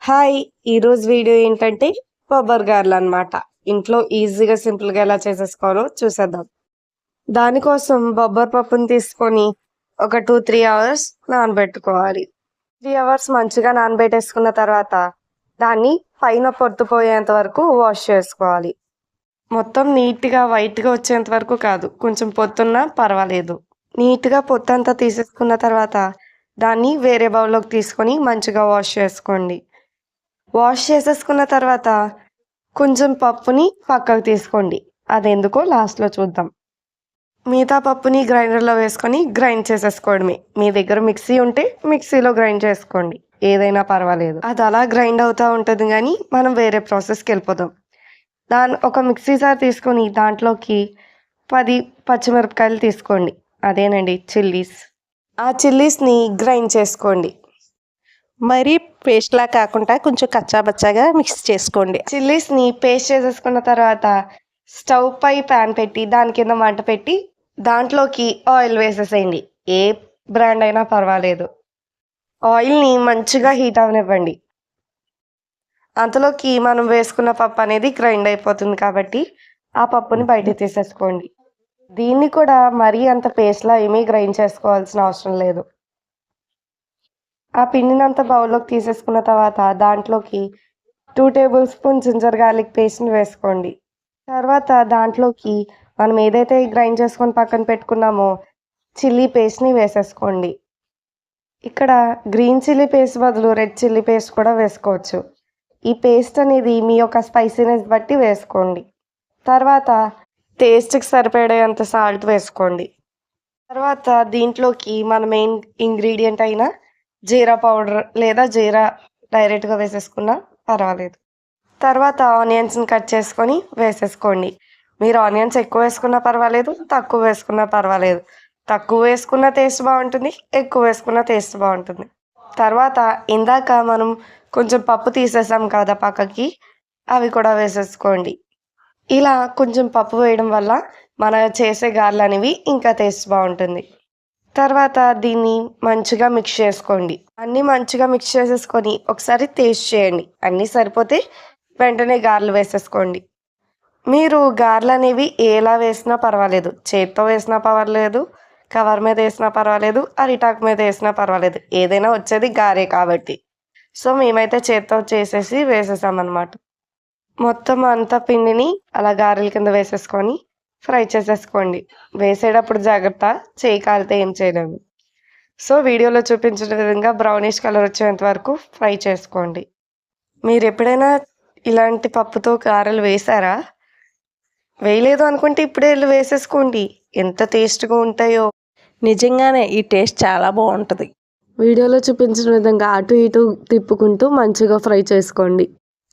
Hi! ఈరోజు video ఏంటంటే బొబ్బర్ గారెలు అన్నమాట. ఇంట్లో ఈజీగా, సింపుల్‌గా ఎలా చేసేసుకోవాలో చూసేద్దాం. దానికోసం బొబ్బర్ పప్పుని తీసుకొని ఒక 2, 3 అవర్స్ నానబెట్టుకోవాలి. 3 అవర్స్ మంచిగా నానబెట్టేసుకున్న తర్వాత దాన్ని పైన పొట్టు పోయేంత వరకు వాష్ చేసుకోవాలి. మొత్తం నీట్‌గా వైట్‌గా వచ్చేంత వరకు కాదు, కొంచెం పొట్టున్నా పర్వాలేదు. నీట్‌గా పొట్టంతా తీసేసుకున్న తర్వాత దాన్ని వేరే బౌల్‌లోకి తీసుకొని మంచిగా వాష్ చేసుకోండి. వాష్ చేసేసుకున్న తర్వాత కొంచెం పప్పుని పక్కకు తీసుకోండి. అదెందుకో లాస్ట్‌లో చూద్దాం. మిగతా పప్పుని గ్రైండర్‌లో వేసుకొని గ్రైండ్ చేసేసుకోవడమే. మీ దగ్గర మిక్సీ ఉంటే మిక్సీలో గ్రైండ్ చేసుకోండి. ఏదైనా పర్వాలేదు. అది అలా గ్రైండ్ అవుతా ఉంటది గానీ, మనం వేరే ప్రాసెస్‌కెళ్ళిపోదాం. ఒక మిక్సీ జార్ తీసుకొని దాంట్లోకి 10 పచ్చిమిరపకాయలు తీసుకోండి. అదేనండి చిల్లీస్. ఆ చిల్లీస్‌ని గ్రైండ్ చేసుకోండి. మరీ పేస్ట్‌లా కాకుండా కొంచెం కచ్చాబచ్చాగా మిక్స్ చేసుకోండి. చిల్లీస్‌ని పేస్ట్ చేసేసుకున్న తర్వాత స్టవ్ పై ప్యాన్ పెట్టి దాని కింద మంట పెట్టి దాంట్లోకి ఆయిల్ వేసేసేయండి. ఏ బ్రాండ్ అయినా పర్వాలేదు. ఆయిల్‌ని మంచిగా హీట్ అవ్వనివ్వండి. అంతలోకి మనం వేసుకున్న పప్పు అనేది గ్రైండ్ అయిపోతుంది కాబట్టి ఆ పప్పుని బయటకి తీసేసుకోండి. దీన్ని కూడా మరీ అంత పేస్ట్‌లా ఏమీ గ్రైండ్ చేసుకోవాల్సిన అవసరం లేదు. ఆ పిండినంతా బౌల్‌లోకి తీసేసుకున్న తర్వాత దాంట్లోకి 2 టేబుల్ స్పూన్ జింజర్ గార్లిక్ పేస్ట్‌ని వేసుకోండి. తర్వాత దాంట్లోకి మనం ఏదైతే గ్రైండ్ చేసుకొని పక్కన పెట్టుకున్నామో చిల్లీ పేస్ట్‌ని వేసేసుకోండి. ఇక్కడ గ్రీన్ చిల్లీ పేస్ట్ బదులు రెడ్ చిల్లీ పేస్ట్ కూడా వేసుకోవచ్చు. ఈ పేస్ట్ అనేది మీ యొక్క స్పైసీనెస్ బట్టి వేసుకోండి. తర్వాత టేస్ట్‌కి సరిపడేంత సాల్ట్ వేసుకోండి. తర్వాత దీంట్లోకి మన మెయిన్ ఇంగ్రీడియంట్ అయిన జీరా పౌడర్ లేదా జీరా డైరెక్ట్‌గా వేసేసుకున్నా పర్వాలేదు. తర్వాత ఆనియన్స్‌ని కట్ చేసుకొని వేసేసుకోండి. మీరు ఆనియన్స్ ఎక్కువ వేసుకున్నా పర్వాలేదు, తక్కువ వేసుకున్నా పర్వాలేదు. తక్కువ వేసుకున్న టేస్ట్ బాగుంటుంది, ఎక్కువ వేసుకున్న టేస్ట్ బాగుంటుంది. తర్వాత ఇందాక మనం కొంచెం పప్పు తీసేసాం కదా పక్కకి, అవి కూడా వేసేసుకోండి. ఇలా కొంచెం పప్పు వేయడం వల్ల మన చేసే గారెలు అనేవి ఇంకా టేస్ట్ బాగుంటుంది. తర్వాత దీన్ని మంచిగా మిక్స్ చేసుకోండి. అన్నీ మంచిగా మిక్స్ చేసేసుకొని ఒకసారి టేస్ట్ చేయండి. అన్నీ సరిపోతే వెంటనే గారెలు వేసేసుకోండి. మీరు గారెలు అనేవి ఎలా వేసినా పర్వాలేదు. చేత్తో వేసినా పర్వాలేదు, కవర్ మీద వేసినా పర్వాలేదు, అరిటాకు మీద వేసినా పర్వాలేదు. ఏదైనా వచ్చేది గారే కాబట్టి. సో మేమైతే చేత్తో చేసేసి వేసేసామన్నమాట. మొత్తం అంతా పిండిని అలా గారెల కింద వేసేసుకొని ఫ్రై చేసేసుకోండి. వేసేటప్పుడు జాగ్రత్త, చేయి కాలితే ఏం చేయలేము. సో వీడియోలో చూపించిన విధంగా బ్రౌనిష్ కలర్ వచ్చేంత వరకు ఫ్రై చేసుకోండి. మీరు ఎప్పుడైనా ఇలాంటి పప్పుతో గారెలు వేశారా? వేయలేదు అనుకుంటే ఇప్పుడే ఎళ్లి వేసేసుకోండి. ఎంత టేస్ట్‌గా ఉంటాయో. నిజంగానే ఈ టేస్ట్ చాలా బాగుంటుంది. వీడియోలో చూపించిన విధంగా అటు ఇటు తిప్పుకుంటూ మంచిగా ఫ్రై చేసుకోండి.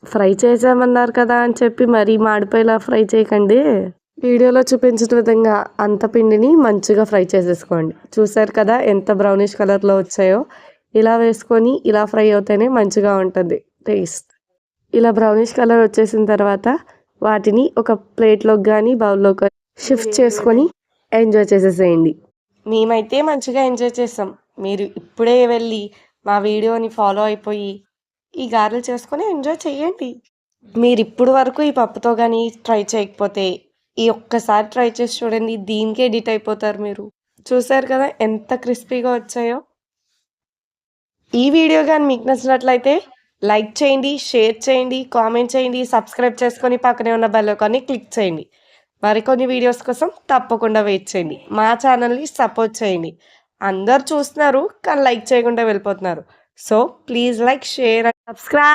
ఫ్రై చేసామన్నారు కదా అని చెప్పి మరీ మాడిపోయేలా ఫ్రై చేయకండి. వీడియోలో చూపించిన విధంగా అంత పిండిని మంచిగా ఫ్రై చేసేసుకోండి. చూసారు కదా ఎంత బ్రౌనిష్ కలర్‌లో వచ్చాయో. ఇలా వేసుకొని ఇలా ఫ్రై అవుతేనే మంచిగా ఉంటుంది టేస్ట్. ఇలా బ్రౌనిష్ కలర్ వచ్చేసిన తర్వాత వాటిని ఒక ప్లేట్‌లోకి గానీ, బౌల్‌లోకి షిఫ్ట్ చేసుకొని ఎంజాయ్ చేసేసేయండి. మేమైతే మంచిగా ఎంజాయ్ చేసాం. మీరు ఇప్పుడే వెళ్ళి మా వీడియోని ఫాలో అయిపోయి ఈ గారెలు చేసుకొని ఎంజాయ్ చేయండి. మీరిప్పుడు వరకు ఈ పప్పుతో గానీ ట్రై చేయకపోతే ఈ ఒక్కసారి ట్రై చేసి చూడండి. దీనికే ఎడిట్ అయిపోతారు మీరు. చూసారు కదా ఎంత క్రిస్పీగా వచ్చాయో. ఈ వీడియో గాని మీకు నచ్చినట్లయితే లైక్ చేయండి, షేర్ చేయండి, కామెంట్ చేయండి, సబ్స్క్రైబ్ చేసుకొని పక్కనే ఉన్న బెల్ ఐకాన్ని క్లిక్ చేయండి. మరికొన్ని వీడియోస్ కోసం తప్పకుండా వెయిట్ చేయండి. మా ఛానల్ని సపోర్ట్ చేయండి. అందరు చూస్తున్నారు కానీ లైక్ చేయకుండా వెళ్ళిపోతున్నారు. So please like, share and subscribe.